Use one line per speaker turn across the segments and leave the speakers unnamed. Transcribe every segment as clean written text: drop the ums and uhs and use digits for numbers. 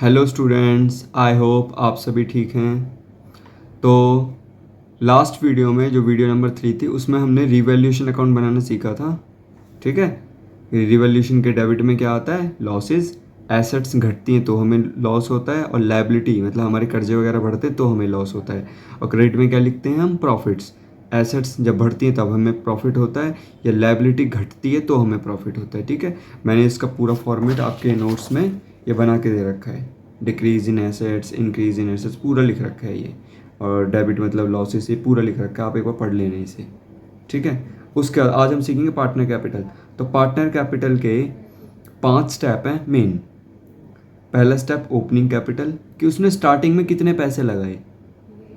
Hello students, I hope आप सभी ठीक हैं। तो लास्ट वीडियो में जो वीडियो नंबर 3 थी उसमें हमने रिवैल्यूएशन अकाउंट बनाना सीखा था। ठीक है, रिवैल्यूएशन के डेबिट में क्या आता है? लॉसेस। एसेट्स घटती हैं तो हमें लॉस होता है, और लायबिलिटी मतलब हमारे कर्जे वगैरह बढ़ते हैं तो हमें लॉस होता है। और क्रेडिट में क्या लिखते हैं हम? प्रॉफिट्स। एसेट्स जब बढ़ती हैं तब हमें प्रॉफिट होता है, या लायबिलिटी घटती है तो हमें प्रॉफिट होता है। ठीक है, मैंने इसका पूरा फॉर्मेट आपके नोट्स में ये बना के दे रखा है। Decrease in assets, increase in assets पूरा लिख रखा है ये। और डेबिट मतलब लॉसेस, ये पूरा लिख रखा है, आप एक बार पढ़ लेना इसे। ठीक है, उसके बाद आज हम सीखेंगे पार्टनर कैपिटल। तो पार्टनर कैपिटल के 5 स्टेप हैं मेन। पहला स्टेप ओपनिंग कैपिटल, कि उसने स्टार्टिंग में कितने पैसे लगाए।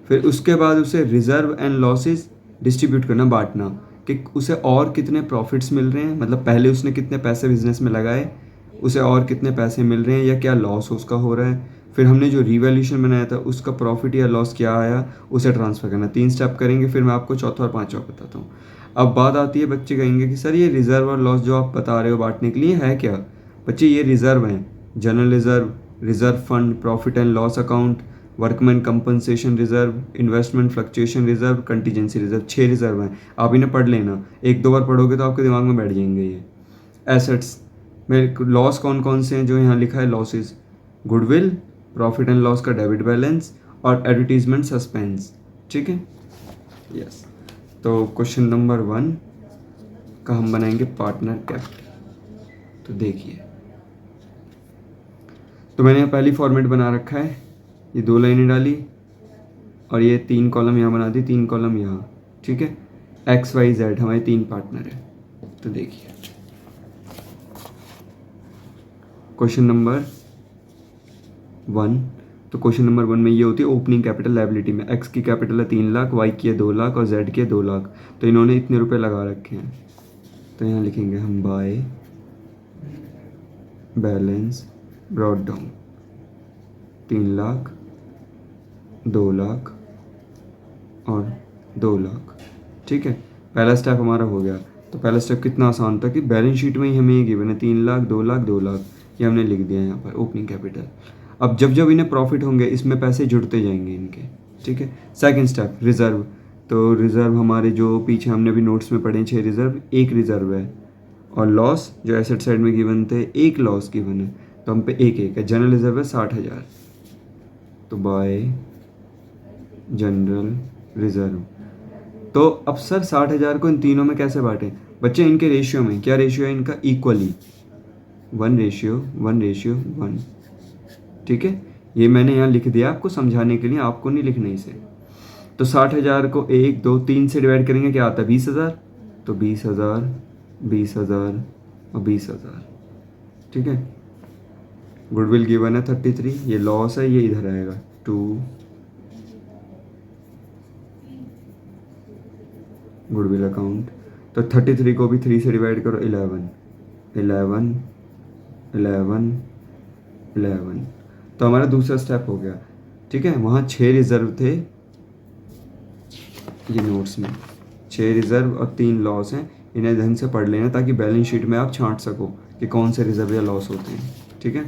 फिर उसके बाद उसे रिजर्व एंड लॉसेस डिस्ट्रीब्यूट करना, बांटना, कि उसे और कितने प्रॉफिट्स मिल रहे हैं, मतलब पहले उसने कितने पैसे बिजनेस में लगाए, उसे और कितने पैसे मिल रहे हैं या क्या लॉस उसका हो रहा है। फिर हमने जो रिवैल्यूएशन बनाया था उसका प्रॉफिट या लॉस क्या आया, उसे ट्रांसफ़र करना। 3 स्टेप करेंगे, फिर मैं आपको चौथा और पांचवा बताता हूँ। अब बात आती है, बच्चे कहेंगे कि सर ये रिजर्व और लॉस जो आप बता रहे हो बांटने के लिए है क्या? बच्चे ये रिजर्व हैं, general reserve, reserve fund, profit and loss account, workman compensation reserve, investment fluctuation reserve, contingency reserve. 6 reserve हैं, आप इन्हें पढ़ लेना। एक दो बार पढ़ोगे तो आपके दिमाग में बैठ जाएंगे ये। एसेट्स में लॉस कौन कौन से हैं जो यहाँ लिखा है? Losses, goodwill, profit and loss का डेबिट बैलेंस, और एडवर्टीजमेंट सस्पेंस। ठीक है, यस। तो क्वेश्चन नंबर 1 का हम बनाएंगे पार्टनर कैपिटल। तो देखिए, तो मैंने यहाँ पहली फॉर्मेट बना रखा है, ये 2 लाइनें डाली और ये 3 कॉलम यहाँ बना दी, 3 कॉलम यहाँ। ठीक है, एक्स वाई जेड हमारे 3 पार्टनर है। तो देखिए क्वेश्चन नंबर 1। तो क्वेश्चन नंबर 1 में ये होती है ओपनिंग कैपिटल लायबिलिटी में। एक्स की कैपिटल है 3 लाख, वाई की है 2 लाख और जेड की है 2 लाख। तो इन्होंने इतने रुपए लगा रखे हैं। तो यहाँ लिखेंगे हम by balance brought down 3 lakh, 2 lakh और 2 लाख। ठीक है, पहला स्टेप हमारा हो गया। तो पहला स्टेप कितना आसान था कि बैलेंस शीट में ही हमें ये गिवन है 3 लाख, 2 लाख, 2 लाख, ये हमने लिख दिया यहाँ पर ओपनिंग कैपिटल। अब जब जब इन्हें प्रॉफिट होंगे इसमें पैसे जुड़ते जाएंगे इनके। ठीक है, सेकंड स्टेप रिजर्व। तो रिजर्व हमारे जो पीछे हमने भी नोट्स में पढ़े 6 रिजर्व, एक रिजर्व है। और लॉस जो एसेट साइड में गिवन थे, एक लॉस गिवन है, तो हम पे एक एक है। जनरल रिजर्व है 60,000। तो बाय जनरल रिजर्व। तो अब सर 60,000 को इन तीनों में कैसे बांटें? बच्चे इनके रेशियो में, क्या रेशियो है इनका? इक्वली 1:1:1। ठीक है, ये मैंने यहाँ लिख दिया आपको समझाने के लिए, आपको नहीं लिखना इसे। तो 60,000 को 1 2 3 से डिवाइड करेंगे, क्या आता है? 20,000। तो 20,000, 20,000 और 20,000। ठीक है, गुडविल गिवन है 33, ये लॉस है, ये इधर आएगा 2। Goodwill account. तो 33 को भी 3 से डिवाइड करो, 11, 11, 11, 11। तो हमारा दूसरा स्टेप हो गया। ठीक है, वहाँ 6 रिजर्व थे, ये नोट्स में 6 रिजर्व और 3 लॉस हैं। इन्हें ढंग से पढ़ लेना ताकि बैलेंस शीट में आप छांट सको कि कौन से रिजर्व या लॉस होते हैं। ठीक है,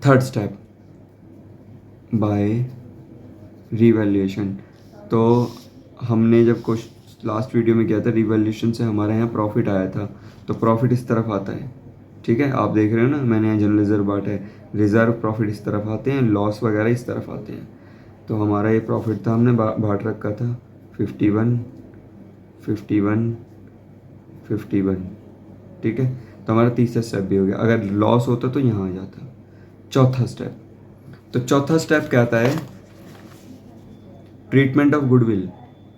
थर्ड स्टेप बाय रिवैल्यूएशन। तो हमने जब लास्ट वीडियो में किया था, रिवैल्यूएशन से हमारे यहाँ प्रॉफिट आया था। तो प्रॉफिट इस तरफ आता है। ठीक है, आप देख रहे हो ना, मैंने यहाँ जनरल रिजर्व बांटा है। रिजर्व प्रॉफिट इस तरफ आते हैं, लॉस वगैरह इस तरफ आते हैं। तो हमारा ये प्रॉफिट था, हमने बांट रखा था 51, 51, 51। ठीक है, तो हमारा तीसरा स्टेप भी हो गया। अगर लॉस होता तो यहाँ आ जाता। चौथा स्टेप, तो चौथा स्टेप क्या आता है? Treatment of goodwill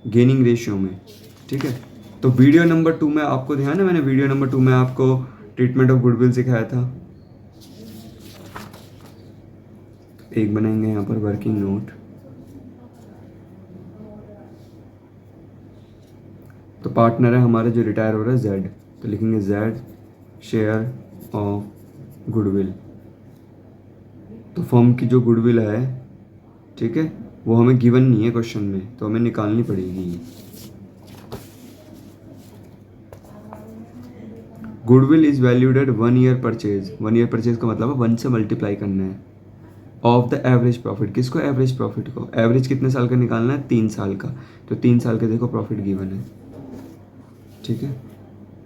gaining ratio में। ठीक है, तो वीडियो नंबर 2 में आपको ध्यान है, मैंने वीडियो नंबर 2 में आपको ट्रीटमेंट ऑफ गुडविल सिखाया था। एक बनाएंगे यहाँ पर वर्किंग नोट। तो पार्टनर है हमारे जो रिटायर हो रहा है जेड, तो लिखेंगे जेड शेयर ऑफ गुडविल। तो फर्म की जो गुडविल है, ठीक है, वो हमें गिवन नहीं है क्वेश्चन में, तो हमें निकालनी पड़ेगी। Goodwill is valued at 1 year purchase. 1 year purchase का मतलब है 1 से मल्टीप्लाई करना है ऑफ द एवरेज प्रॉफिट। किसको? एवरेज प्रॉफिट को। एवरेज कितने साल का निकालना है? 3 साल का। तो 3 साल का देखो प्रॉफिट गिवन है, ठीक है।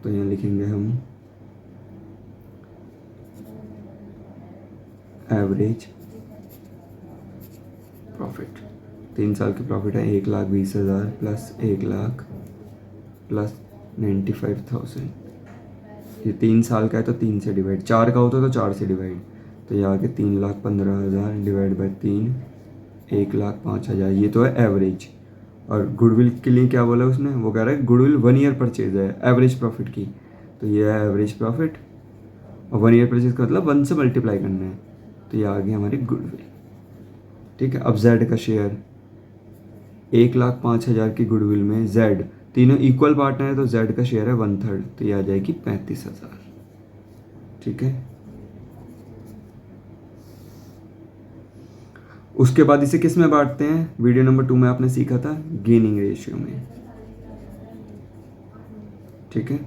तो यहाँ लिखेंगे हम एवरेज प्रॉफिट। 3 साल की प्रॉफिट है 1,20,000 प्लस 1,00,000 प्लस 95,000। ये 3 साल का है तो 3 से डिवाइड, 4 का होता तो 4 से डिवाइड। तो ये आगे 3,15,000 डिवाइड बाई 3, 1,05,000। ये तो है एवरेज। और गुडविल के लिए क्या बोला उसने? वो कह रहा है गुडविल 1 ईयर परचेज है एवरेज प्रॉफिट की। तो ये है एवरेज प्रॉफिट, और 1 ईयर परचेज का मतलब 1 से मल्टीप्लाई करना है। तो ये आ गई हमारी गुडविल, ठीक है। अब जेड का शेयर, 1,05,000 की गुडविल में जेड, तीनों इक्वल पार्टनर है तो जेड का शेयर है 1/3। तो ये आ जाएगी 35,000, ठीक है। उसके बाद इसे किस में बांटते हैं? वीडियो नंबर 2 में आपने सीखा था गेनिंग रेशियो में, ठीक है।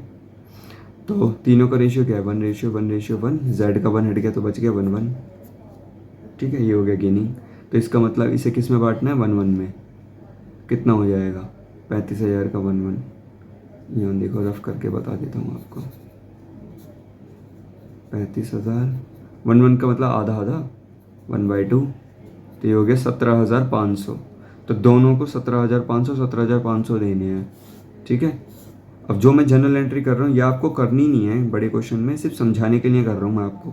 तो तीनों का रेशियो क्या है? 1:1:1। जेड का 1 हट गया तो बच गया 1:1, ठीक है। ये हो गया गेनिंग। तो इसका मतलब इसे किस में बांटना है? 1:1 में। कितना हो जाएगा? 35,000 का 1:1। यहाँ देखो रफ करके बता देता हूँ आपको। 35,000 1:1 का मतलब आधा आधा, 1/2। तो ये हो गया 17,500। तो दोनों को 17,500 देने हैं, ठीक है। अब जो मैं जनरल एंट्री कर रहा हूँ ये आपको करनी नहीं है बड़े क्वेश्चन में, सिर्फ समझाने के लिए कर रहा हूँ मैं आपको।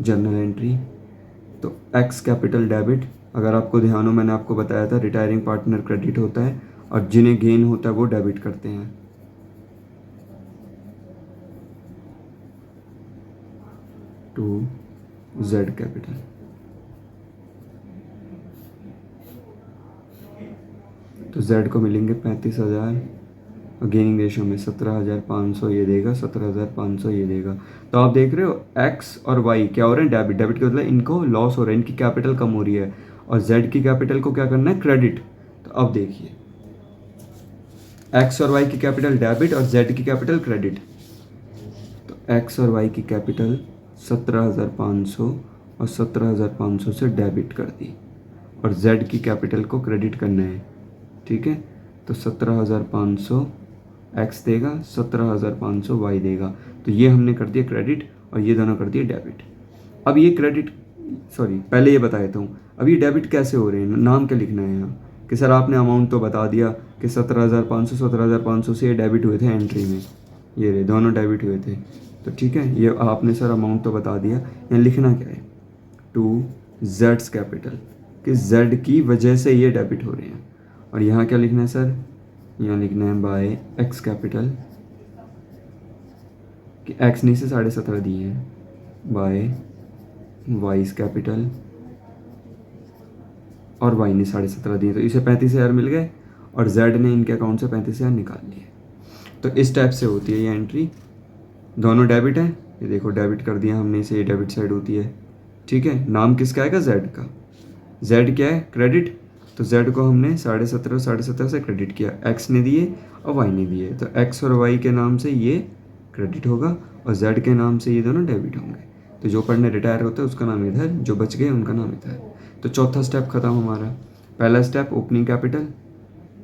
जनरल एंट्री तो एक्स कैपिटल डेबिट, अगर आपको ध्यान हो मैंने आपको बताया था रिटायरिंग पार्टनर क्रेडिट होता है और जिन्हें गेन होता है वो डेबिट करते हैं। टू जेड कैपिटल, तो जेड को मिलेंगे 35,000 और गेनिंग रेशियो में 17,500 ये देगा, 17,500 ये देगा। तो आप देख रहे हो एक्स और वाई क्या हो रहे हैं? डेबिट। डेबिट का मतलब इनको लॉस हो रहा है, इनकी कैपिटल कम हो रही है, और जेड की कैपिटल को क्या करना है? क्रेडिट। तो अब देखिए एक्स और वाई की कैपिटल डेबिट और जेड की कैपिटल क्रेडिट। तो एक्स और वाई की कैपिटल 17,500 और 17,500 से डेबिट कर दी, और जेड की कैपिटल को क्रेडिट करना है, ठीक है। तो 17,500 एक्स देगा, 17,500 वाई देगा। तो ये हमने कर दिया क्रेडिट और ये दोनों कर दिए डेबिट। अब ये क्रेडिट, सॉरी पहले ये बता देता हूँ, अब ये डेबिट कैसे हो रहे हैं? नाम क्या लिखना है यहाँ कि सर आपने अमाउंट तो बता दिया कि 17,500 से ये डेबिट हुए थे एंट्री में, ये रहे दोनों डेबिट हुए थे। तो ठीक है, ये आपने सर अमाउंट तो बता दिया, यहाँ लिखना क्या है? टू जेड्स कैपिटल, कि जेड की वजह से ये डेबिट हो रहे हैं। और यहाँ क्या लिखना है सर? यहाँ लिखना है बाय एक्स कैपिटल, कि एक्स ने इसे 17.5 दिए हैं, बाय वाइस कैपिटल, और वाई ने 17.5 दिए, तो इसे 35,000 मिल गए और जेड ने इनके अकाउंट से 35,000 निकाल लिए। तो इस टाइप से होती है ये एंट्री। दोनों डेबिट है, ये देखो डेबिट कर दिया हमने इसे, ये डेबिट साइड होती है, ठीक है। नाम किसका आएगा? जेड का। जेड क्या है? क्रेडिट। तो जेड को हमने 17.5 से क्रेडिट किया, एक्स ने दिए और वाई ने दिए, तो एक्स और वाई के नाम से ये क्रेडिट होगा और जेड के नाम से ये दोनों डेबिट होंगे। तो जो पढ़ने रिटायर होता है उसका नाम इधर, जो बच गए उनका नाम इधर। तो चौथा स्टेप खत्म हमारा। पहला स्टेप ओपनिंग कैपिटल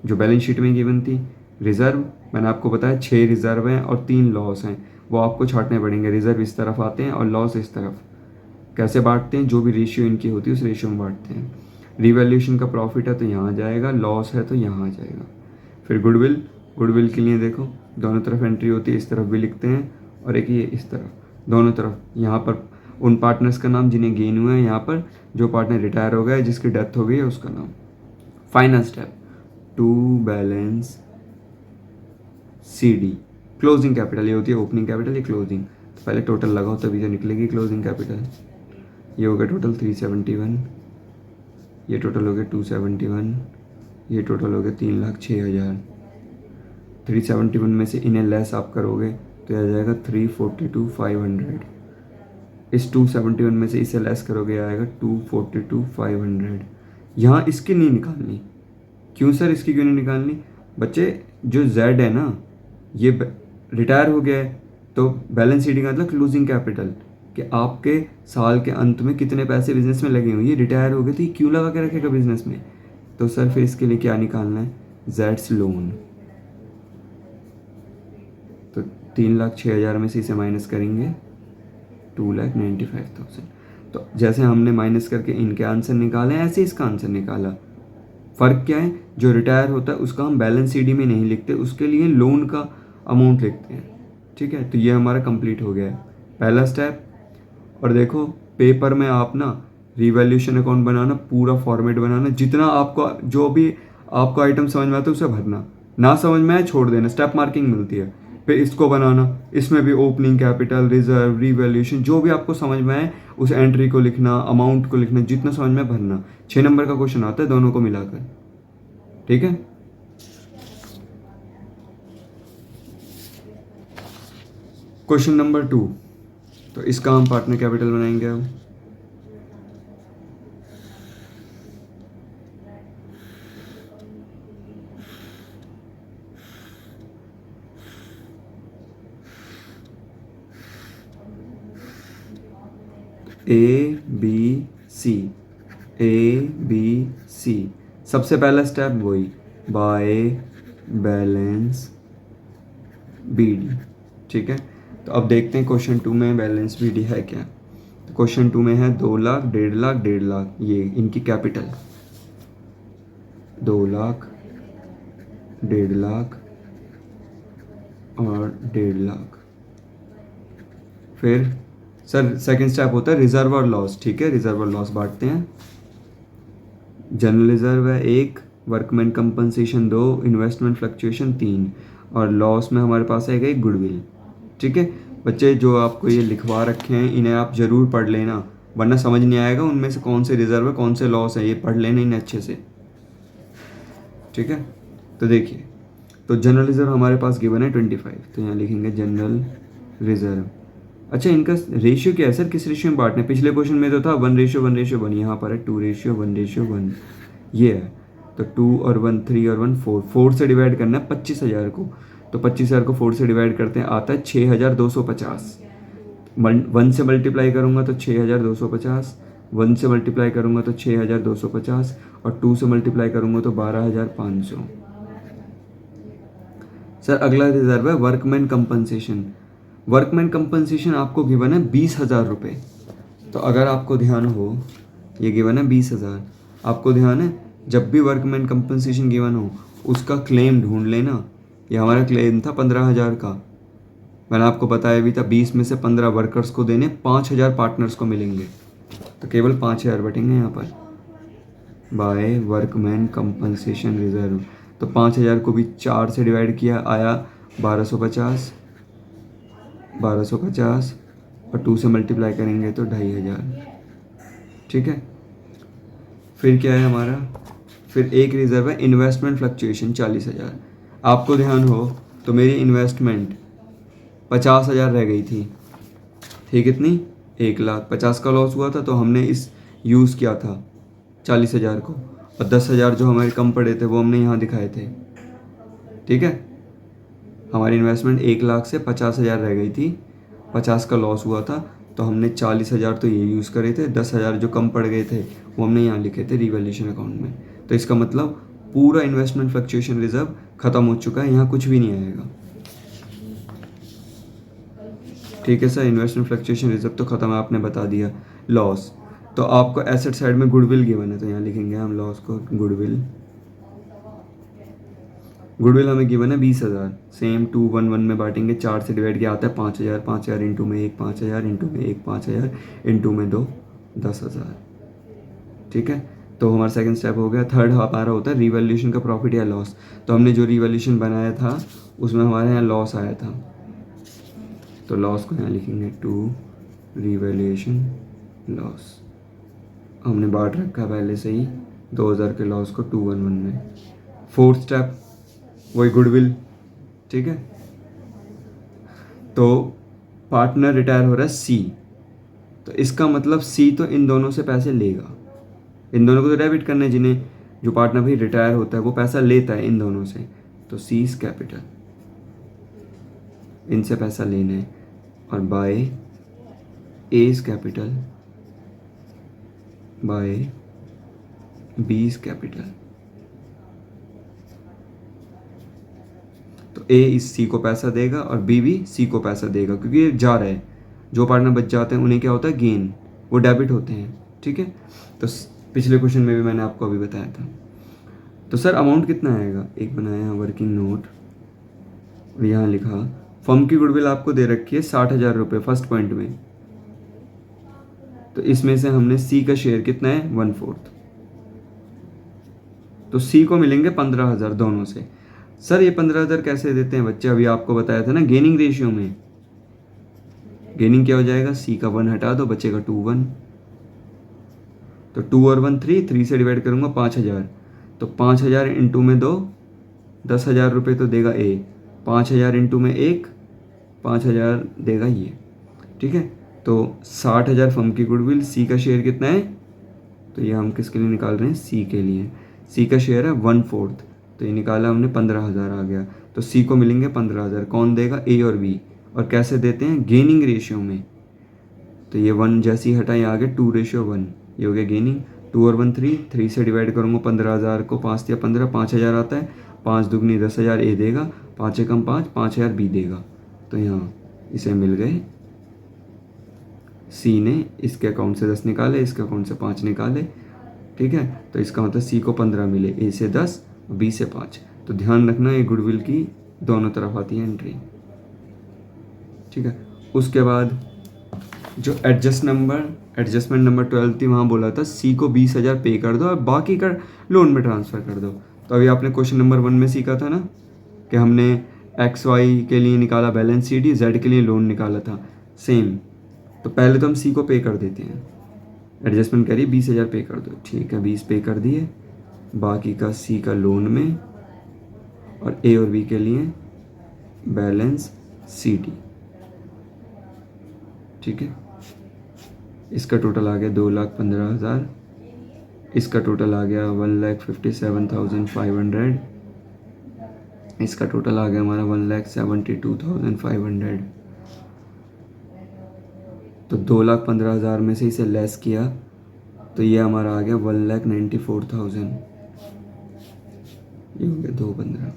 जो बैलेंस शीट में गिवन थी। रिजर्व मैंने आपको बताया 6 रिजर्व हैं और 3 लॉस हैं, वो आपको छांटने पड़ेंगे। रिजर्व इस तरफ आते हैं और लॉस इस तरफ। कैसे बांटते हैं? जो भी रेशियो इनकी होती है उस रेशियो में बांटते हैं। रिवैल्यूएशन का प्रॉफिट है तो यहाँ आ जाएगा, लॉस है तो यहाँ आ जाएगा। फिर गुडविल, गुडविल के लिए देखो दोनों तरफ एंट्री होती है, इस तरफ भी लिखते हैं और एक ये इस तरफ, दोनों तरफ। यहाँ पर उन पार्टनर्स का नाम जिन्हें गेन हुआ है, यहाँ पर जो पार्टनर रिटायर हो गया है, जिसकी डेथ हो गई है उसका नाम। Final step to balance CD, closing capital. ये होती है ओपनिंग कैपिटल, ये क्लोजिंग। तो पहले टोटल लगाओ तभी तो निकलेगी क्लोजिंग कैपिटल। ये हो गया टोटल 371, ये टोटल हो गया 271, ये टोटल हो गया 3,06,000। 371 में से इन्हें लेस आप करोगे तो आ जाएगा 342,500। इस 271 में से इसे लेस करोगे आएगा 242,500। यहाँ इसकी नहीं निकालनी। क्यों सर इसकी क्यों नहीं निकालनी? बच्चे जो Z है ना, ये रिटायर हो गया है तो बैलेंस शीट का मतलब क्लोजिंग कैपिटल, कि आपके साल के अंत में कितने पैसे बिजनेस में लगे हुए, ये रिटायर हो गए तो ये क्यों लगा के रखेगा बिजनेस में। तो सर फिर इसके लिए क्या निकालना है, जेड्स लोन। तो 3,06,000 में से इसे माइनस करेंगे 2,95,000। तो जैसे हमने माइनस करके इनके आंसर निकाले ऐसे इसका आंसर निकाला। फ़र्क क्या है, जो रिटायर होता है उसका हम बैलेंस शीट में नहीं लिखते, उसके लिए लोन का अमाउंट लिखते हैं। ठीक है, तो ये हमारा कंप्लीट हो गया है पहला स्टेप। और देखो पेपर में आप ना रिवैल्यूएशन अकाउंट बनाना, पूरा फॉर्मेट बनाना, जितना आपको जो भी आपको आइटम समझ में आता है उसे भरना, ना समझ में आए छोड़ देना, स्टेप मार्किंग मिलती है। फिर इसको बनाना, इसमें भी ओपनिंग कैपिटल, रिजर्व, रिवैल्यूएशन, जो भी आपको समझ में आए उस एंट्री को लिखना, अमाउंट को लिखना, जितना समझ में भरना। 6 नंबर का क्वेश्चन आता है दोनों को मिलाकर। ठीक है, क्वेश्चन नंबर 2, तो इसका हम पार्टनर कैपिटल बनाएंगे अब। A B C, A B C, सबसे पहला स्टेप वही, बाय बैलेंस बी डी। ठीक है, तो अब देखते हैं क्वेश्चन 2 में बैलेंस बी डी है क्या। तो क्वेश्चन 2 में है 2 लाख, 1.5 लाख, 1.5 लाख, ये इनकी कैपिटल 2 लाख, 1.5 लाख और 1.5 लाख। फिर सर सेकंड स्टेप होता है रिजर्व और लॉस। ठीक है, रिजर्व और लॉस बांटते हैं। जनरल रिजर्व है 1, वर्कमैन कंपनसेशन 2, इन्वेस्टमेंट फ्लक्चुएशन 3, और लॉस में हमारे पास है एक गुडविल। ठीक है बच्चे, जो आपको ये लिखवा रखे हैं इन्हें आप ज़रूर पढ़ लेना, वरना समझ नहीं आएगा उनमें से कौन से रिजर्व है कौन से लॉस है, ये पढ़ लेना इन्हें अच्छे से। ठीक है, तो देखिए, तो जनरल रिजर्व हमारे पास गिवन है 25, तो यहाँ लिखेंगे जनरल रिजर्व। अच्छा, इनका रेशियो क्या है सर, किस रेशियो में बांटना है? पिछले क्वेश्चन में तो था 1:1:1, यहाँ पर है 2:1:1, ये है। तो 2 और 1 3 और 1 4, 4 से डिवाइड करना है 25,000 को। तो 25,000 को 4 से डिवाइड करते हैं, आता है 6,250। 1 से मल्टीप्लाई करूँगा तो 6,250, 1 से मल्टीप्लाई करूँगा तो 6,250, और 2 से मल्टीप्लाई करूँगा तो 12,500। सर अगला रिजर्व है वर्कमैन कंपनसेशन। वर्कमैन कंपनसेशन आपको गिवन है 20,000 रुपये। तो अगर आपको ध्यान हो, ये गिवन है 20,000, आपको ध्यान है जब भी वर्कमैन कंपनसेशन गिवन हो उसका क्लेम ढूंढ लेना। ये हमारा क्लेम था 15,000 का, मैंने आपको बताया भी था 20 में से 15 वर्कर्स को देने, 5,000 पार्टनर्स को मिलेंगे, तो केवल 5,000 बटेंगे यहाँ पर बाय वर्कमैन कंपनसेशन रिजर्व। तो 5,000 को भी 4 से डिवाइड किया, आया 1250, 1250, और 2 से मल्टीप्लाई करेंगे तो 2,500। ठीक है, फिर क्या है हमारा, फिर एक रिजर्व है इन्वेस्टमेंट फ्लक्चुएशन 40,000। आपको ध्यान हो तो मेरी इन्वेस्टमेंट 50,000 रह गई थी, कितनी, 1,00,000, 50 का लॉस हुआ था तो हमने इस यूज़ किया था 40,000 को, और 10,000 जो हमारे कम पड़े थे वो हमने यहाँ दिखाए थे। ठीक है, हमारी इन्वेस्टमेंट 1,00,000 से 50,000 रह गई थी, 50 का लॉस हुआ था तो हमने 40,000 तो ये यूज़ करे थे, 10,000 जो कम पड़ गए थे वो हमने यहाँ लिखे थे रिवैल्यूएशन अकाउंट में। तो इसका मतलब पूरा इन्वेस्टमेंट फ्लक्चुएशन रिजर्व ख़त्म हो चुका है, यहाँ कुछ भी नहीं आएगा। ठीक है सर, इन्वेस्टमेंट फ्लक्चुएशन रिजर्व तो ख़त्म है, आपने बता दिया। लॉस, तो आपको एसेट साइड में गुडविल गिवन है तो यहाँ लिखेंगे हम लॉस को, गुडविल। गुडविल हमें गिवन है 20,000, सेम 2 1 1 में बांटेंगे, 4 से डिवाइड किया आता है 5,000, 5,000 इंटू में 1 5,000, इंटू में 1 5,000, इंटू में 2 10,000। ठीक है, तो हमारा सेकंड स्टेप हो गया। थर्ड हमारा होता है रिवैल्यूएशन का प्रॉफिट या लॉस। तो हमने जो रिवैल्यूएशन बनाया था उसमें हमारे यहाँ लॉस आया था, तो लॉस को यहाँ लिखेंगे 2 रिवैल्यूएशन लॉस। हमने बांट रखा पहले से ही 2,000 के लॉस को 2 1 1 में। फोर्थ स्टेप वही गुडविल। ठीक है, तो पार्टनर रिटायर हो रहा है सी, तो इसका मतलब सी तो इन दोनों से पैसे लेगा, इन दोनों को तो डेबिट करने, जिन्हें जो पार्टनर भी रिटायर होता है वो पैसा लेता है इन दोनों से, तो सी इज कैपिटल। इनसे पैसा लेना है, और buy A's capital buy B's capital. तो ए इस सी को पैसा देगा और बी भी सी को पैसा देगा, क्योंकि ये जा रहा है। जो पार्टनर बच जाते हैं उन्हें क्या होता है, गेन, वो डेबिट होते हैं। ठीक है, तो पिछले क्वेश्चन में भी मैंने आपको अभी बताया था। तो सर अमाउंट कितना आएगा, एक बनाया वर्किंग नोट और यहाँ लिखा फर्म की गुडविल आपको दे रखी है 60,000 रुपये फर्स्ट पॉइंट में। तो इसमें से हमने सी का शेयर कितना है, 1/4। तो सी को मिलेंगे 15,000 दोनों से। सर ये 15,000 कैसे देते हैं बच्चे, अभी आपको बताया था ना गेनिंग रेशियो में। गेनिंग क्या हो जाएगा, सी का 1 हटा दो, बचेगा 2 1। तो 2 और 1 3, 3 से डिवाइड करूँगा 5,000। तो 5,000 इंटू में 2, 10,000 रुपये तो देगा ए। 5,000 इंटू में 1, 5,000 देगा ये। ठीक है, तो 60,000 फर्म की गुडविल, सी का शेयर कितना है, तो ये हम किसके लिए निकाल रहे हैं, सी के लिए। सी का शेयर है 1/4, तो ये निकाला हमने 15,000 आ गया। तो सी को मिलेंगे 15,000, कौन देगा, ए और बी। और कैसे देते हैं, गेनिंग रेशियो में। तो ये 1 जैसी हटाए आ गया 2:1, ये हो गया गेनिंग। 2 और 1 3, 3 से डिवाइड करूँगा 15,000 को, 5 या 15, 5,000 आता है। 5 दूगनी 10,000 ए देगा, 5 एकम 5, 5,000 बी देगा। तो यहाँ इसे मिल गए, सी ने इसके अकाउंट से 10 निकाले, इसके अकाउंट से 5 निकाले। ठीक है, तो इसका मतलब सी को 15 मिले, ए से 10, बी से 5। तो ध्यान रखना ये गुडविल की दोनों तरफ आती है एंट्री। ठीक है, उसके बाद जो एडजस्टमेंट नंबर 12 थी, वहाँ बोला था सी को 20,000 पे कर दो और बाकी का लोन में ट्रांसफ़र कर दो। तो अभी आपने क्वेश्चन नंबर 1 में सीखा था ना कि हमने एक्स वाई के लिए निकाला बैलेंस शीट, जेड के लिए लोन निकाला था, सेम। तो पहले तो हम सी को पे कर देते हैं। एडजस्टमेंट करिए 20,000 पे कर दो, ठीक है, 20 पे कर दिए, बाकी का सी का लोन में और ए और बी के लिए बैलेंस सी डी। ठीक है, इसका टोटल आ गया 2,15,000, इसका टोटल आ गया 1,57,500, इसका टोटल आ गया हमारा 1,72,500। तो 2,15,000 में से इसे लेस किया तो ये हमारा आ गया 1,94,000, ये हो गया 215।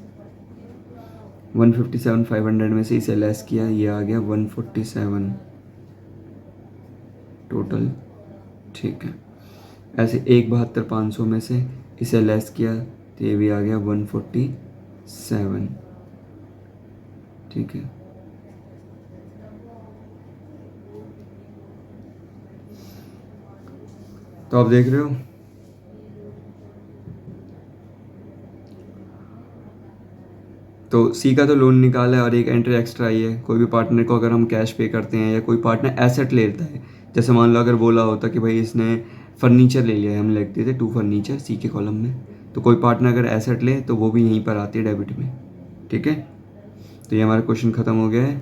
157,500 में से इसे लेस किया, ये आ गया 147 टोटल। ठीक है, ऐसे 1,72,500 में से इसे लेस किया तो ये भी आ गया 147। ठीक है, तो आप देख रहे हो तो सी का तो लोन निकाला है और एक एंट्री एक्स्ट्रा आई है। कोई भी पार्टनर को अगर हम कैश पे करते हैं या कोई पार्टनर एसेट लेता है, जैसे मान लो अगर बोला होता कि भाई इसने फर्नीचर ले लिया है, हम लिखते थे 2 फर्नीचर सी के कॉलम में, तो कोई पार्टनर अगर एसेट ले तो वो भी यहीं पर आती है डेबिट में। ठीक है, तो ये हमारा क्वेश्चन ख़त्म हो गया है।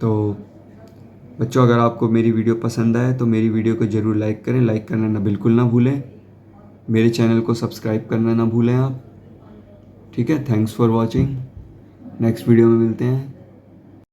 तो बच्चों अगर आपको मेरी वीडियो पसंद आए तो मेरी वीडियो को ज़रूर लाइक करें, लाइक करना ना बिल्कुल ना भूलें, मेरे चैनल को सब्सक्राइब करना ना भूलें आप। ठीक है, thanks for watching, next video में मिलते हैं।